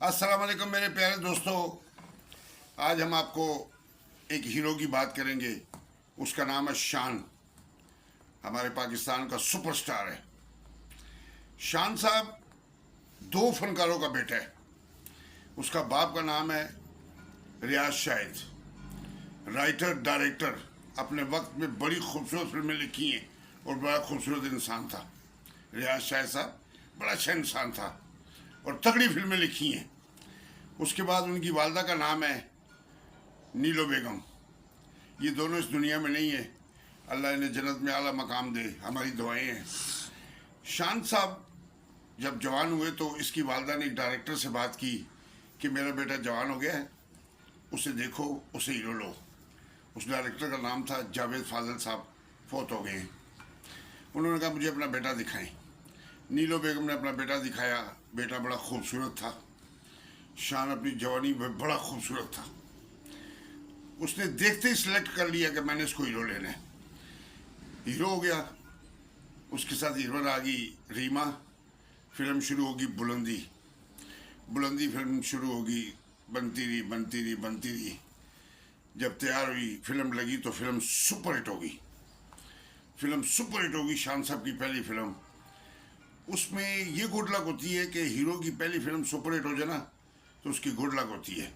अस्सलाम वालेकुम मेरे प्यारे दोस्तों। आज हम आपको एक हीरो की बात करेंगे। उसका नाम है शान। हमारे पाकिस्तान का सुपरस्टार है शान साहब। दो फनकारों का बेटा है। उसका बाप का नाम है रियाज शाहिद, राइटर डायरेक्टर। अपने वक्त में बड़ी खूबसूरत फिल्में लिखी हैं और बड़ा खूबसूरत इंसान था। रियाज शाहिद साहब बड़ा अच्छा इंसान था और तगड़ी फिल्में लिखी हैं। उसके बाद उनकी वालदा का नाम है नीलो बेगम। ये दोनों इस दुनिया में नहीं है। अल्लाह इन्हें जन्नत में आला मकाम दे, हमारी दुआएं हैं। शान साहब जब जवान हुए तो इसकी वालदा ने एक डायरेक्टर से बात की कि मेरा बेटा जवान हो गया है, उसे देखो, उसे हीरो लो। उस डायरेक्टर का नाम था जावेद फाजिल साहब, फौत हो गए हैं। उन्होंने कहा मुझे अपना बेटा दिखाएं। नीलो बेगम ने अपना बेटा दिखाया। बेटा बड़ा खूबसूरत था। शान अपनी जवानी में बड़ा खूबसूरत था। उसने देखते ही सिलेक्ट कर लिया कि मैंने इसको हीरो लेना है। हीरो हो गया। उसके साथ हीरोइन आ गई रीमा। फिल्म शुरू होगी बुलंदी। बुलंदी फिल्म शुरू होगी, बनती रही बनती रही बनती रही। जब तैयार हुई, फिल्म लगी तो फिल्म सुपर हिट होगी। फिल्म सुपर हिट होगी। शान साहब की पहली फिल्म। उसमें ये गुड लक होती है कि हीरो की पहली फिल्म सुपर हिट हो जाए ना तो उसकी गुड लक होती है।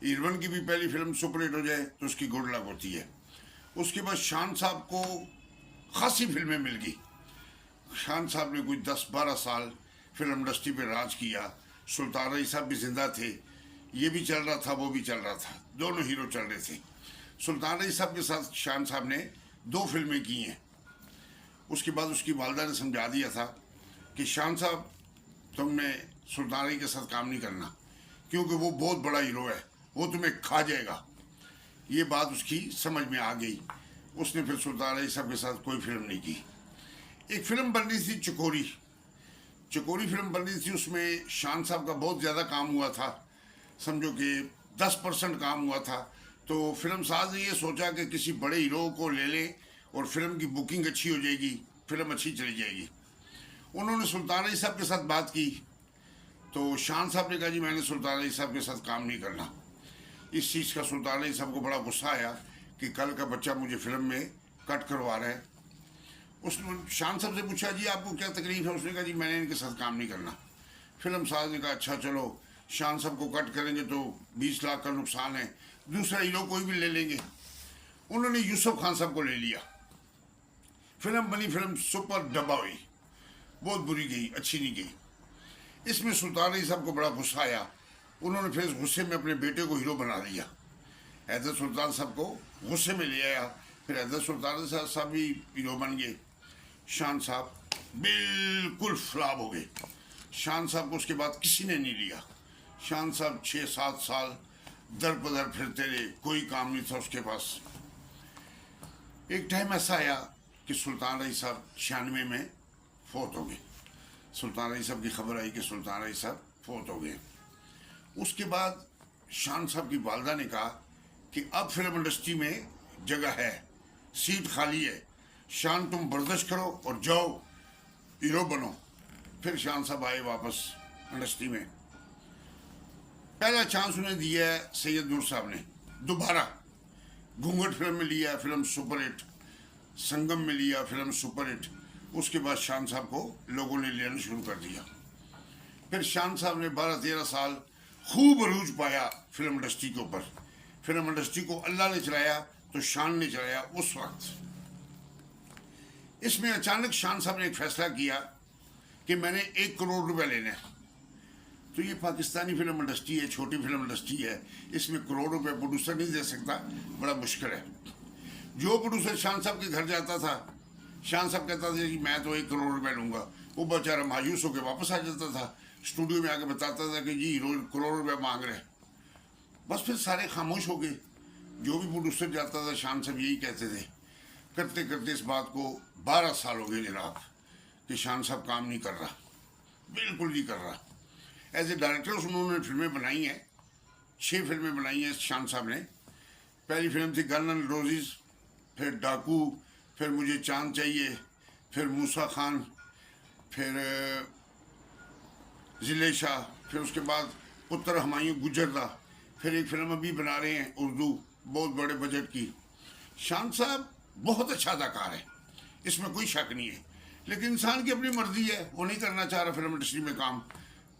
हीरोइन की भी पहली फिल्म सुपर हिट हो जाए तो उसकी गुड लक होती है। उसके बाद शान साहब को खासी फिल्में मिल गई। शान साहब ने कोई 10-12 साल फिल्म इंडस्ट्री पे राज किया। सुल्तान रही साहब भी जिंदा थे। ये भी चल रहा था, वो भी चल रहा था। दोनों हीरो चल रहे थे। सुल्तान रही साहब के साथ शान साहब ने 2 फिल्में की हैं। उसके बाद उसकी वालदा ने समझा दिया था कि शान साहब तुमने सुल्तान रही के साथ काम नहीं करना, क्योंकि वो बहुत बड़ा हीरो है, वो तुम्हें खा जाएगा। ये बात उसकी समझ में आ गई। उसने फिर सुल्तान रही साहब के साथ कोई फिल्म नहीं की। एक फिल्म बन रही थी चकोरी। चकोरी फिल्म बन रही थी। उसमें शान साहब का बहुत ज़्यादा काम हुआ था। समझो कि 10% काम हुआ था। तो फिल्म साज ने ये सोचा कि किसी बड़े हीरो को ले लें और फिल्म की बुकिंग अच्छी हो जाएगी, फिल्म अच्छी चली जाएगी। उन्होंने सुल्तान रही साहब के साथ बात की तो शान साहब ने कहा जी मैंने सुल्तान रही साहब के साथ काम नहीं करना। इस चीज़ का सुल्तान रही साहब को बड़ा गुस्सा आया कि कल का बच्चा मुझे फिल्म में कट करवा रहा है। उसने शान साहब से पूछा जी आपको क्या तकलीफ है। उसने कहा जी मैंने इनके साथ काम नहीं करना। फिल्म साहब ने कहा अच्छा चलो, शान साहब को कट करेंगे तो 20 लाख का नुकसान है, दूसरा हीरो कोई भी ले लेंगे। उन्होंने यूसुफ खान साहब को ले लिया। फिल्म बनी, फिल्म सुपर डब्बा हुई, बहुत बुरी गई, अच्छी नहीं गई। इसमें सुल्तान रही साहब को बड़ा गुस्सा आया। उन्होंने फिर इस गुस्से में अपने बेटे को हीरो बना दिया। हैदर सुल्तान साहब को गुस्से में ले आया। फिर हैदर सुल्तान साहब भी हीरो बन गए। शान साहब बिल्कुल फ्लॉप हो गए। शान साहब को उसके बाद किसी ने नहीं लिया। शान साहब 6-7 साल दर बदर फिरते रहे, कोई काम नहीं था उसके पास। एक टाइम ऐसा आया कि सुल्तान रही साहब 96 में फौत हो गए। सुल्तान रही साहब की खबर आई कि सुल्तान रही साहब फौत हो गए। उसके बाद शान साहब की वालदा ने कहा कि अब फिल्म इंडस्ट्री में जगह है, सीट खाली है, शान तुम बर्दाश्त करो और जाओ हीरो बनो। फिर शान साहब आए वापस इंडस्ट्री में। पहला चांस उन्हें दिया है सैयद नूर साहब ने। दोबारा घूंघट फिल्म में लिया, फिल्म सुपर हिट। संगम में लिया, फिल्म सुपर हिट। उसके बाद शान साहब को लोगों ने लेना शुरू कर दिया। फिर शान साहब ने 12-13 साल खूब अरूज पाया फिल्म इंडस्ट्री के ऊपर। फिल्म इंडस्ट्री को अल्लाह ने चलाया तो शान ने चलाया उस वक्त। इसमें अचानक शान साहब ने एक फैसला किया कि मैंने 1 करोड़ रुपए लेने हैं। तो ये पाकिस्तानी फिल्म इंडस्ट्री है, छोटी फिल्म इंडस्ट्री है, इसमें करोड़ रुपए प्रोड्यूसर नहीं दे सकता, बड़ा मुश्किल है। जो प्रोड्यूसर शान साहब के घर जाता था, शान साहब कहता था कि मैं तो 1 करोड़ रुपए लूंगा, वो बेचारा मायूस होकर वापस आ जाता था। स्टूडियो में आके बताता था कि जी हीरो करोड़ रुपए मांग रहे हैं। बस फिर सारे खामोश हो गए। जो भी प्रोड्यूसर जाता था शान साहब यही कहते थे। करते करते इस बात को 12 साल हो गए जनाब कि शान साहब काम नहीं कर रहा, बिल्कुल नहीं कर रहा। एज ए डायरेक्टर उन्होंने फिल्में बनाई हैं, 6 फिल्में बनाई हैं शान साहब ने। पहली फिल्म थी गन एंड रोजेस, फिर डाकू, फिर मुझे चांद चाहिए, फिर मूसा खान, फिर जिले शाह, फिर उसके बाद पुत्र हमायूं गुजर दा, फिर एक फिल्म अभी बना रहे हैं उर्दू, बहुत बड़े बजट की। शान साहब बहुत अच्छा अदाकार है, इसमें कोई शक नहीं है, लेकिन इंसान की अपनी मर्जी है, वो नहीं करना चाह रहा फिल्म इंडस्ट्री में काम,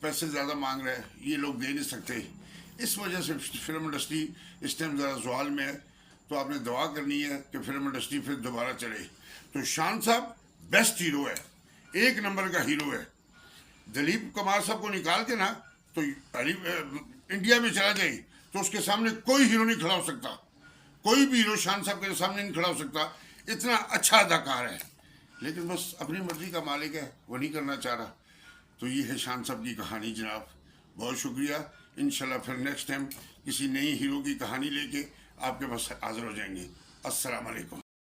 पैसे ज़्यादा मांग रहे हैं, ये लोग दे नहीं सकते। इस वजह से फिल्म इंडस्ट्री इस टाइम ज़रा ज़वाल में है। तो आपने दुआ करनी है कि फिल्म इंडस्ट्री फिर दोबारा चले। तो शान साहब बेस्ट हीरो है, एक नंबर का हीरो है। दिलीप कुमार साहब को निकाल के ना तो इंडिया में चला जाए तो उसके सामने कोई हीरो नहीं खड़ा हो सकता, कोई भी हीरो शान साहब के सामने नहीं खड़ा हो सकता, इतना अच्छा अदाकार है। लेकिन बस अपनी मर्जी का मालिक है, वो नहीं करना चाह रहा। तो ये है शान साहब की कहानी जनाब। बहुत शुक्रिया। इंशाल्लाह फिर नेक्स्ट टाइम किसी नई हीरो की कहानी लेके आपके पास हाजिर हो जाएंगे। अस्सलाम वालेकुम।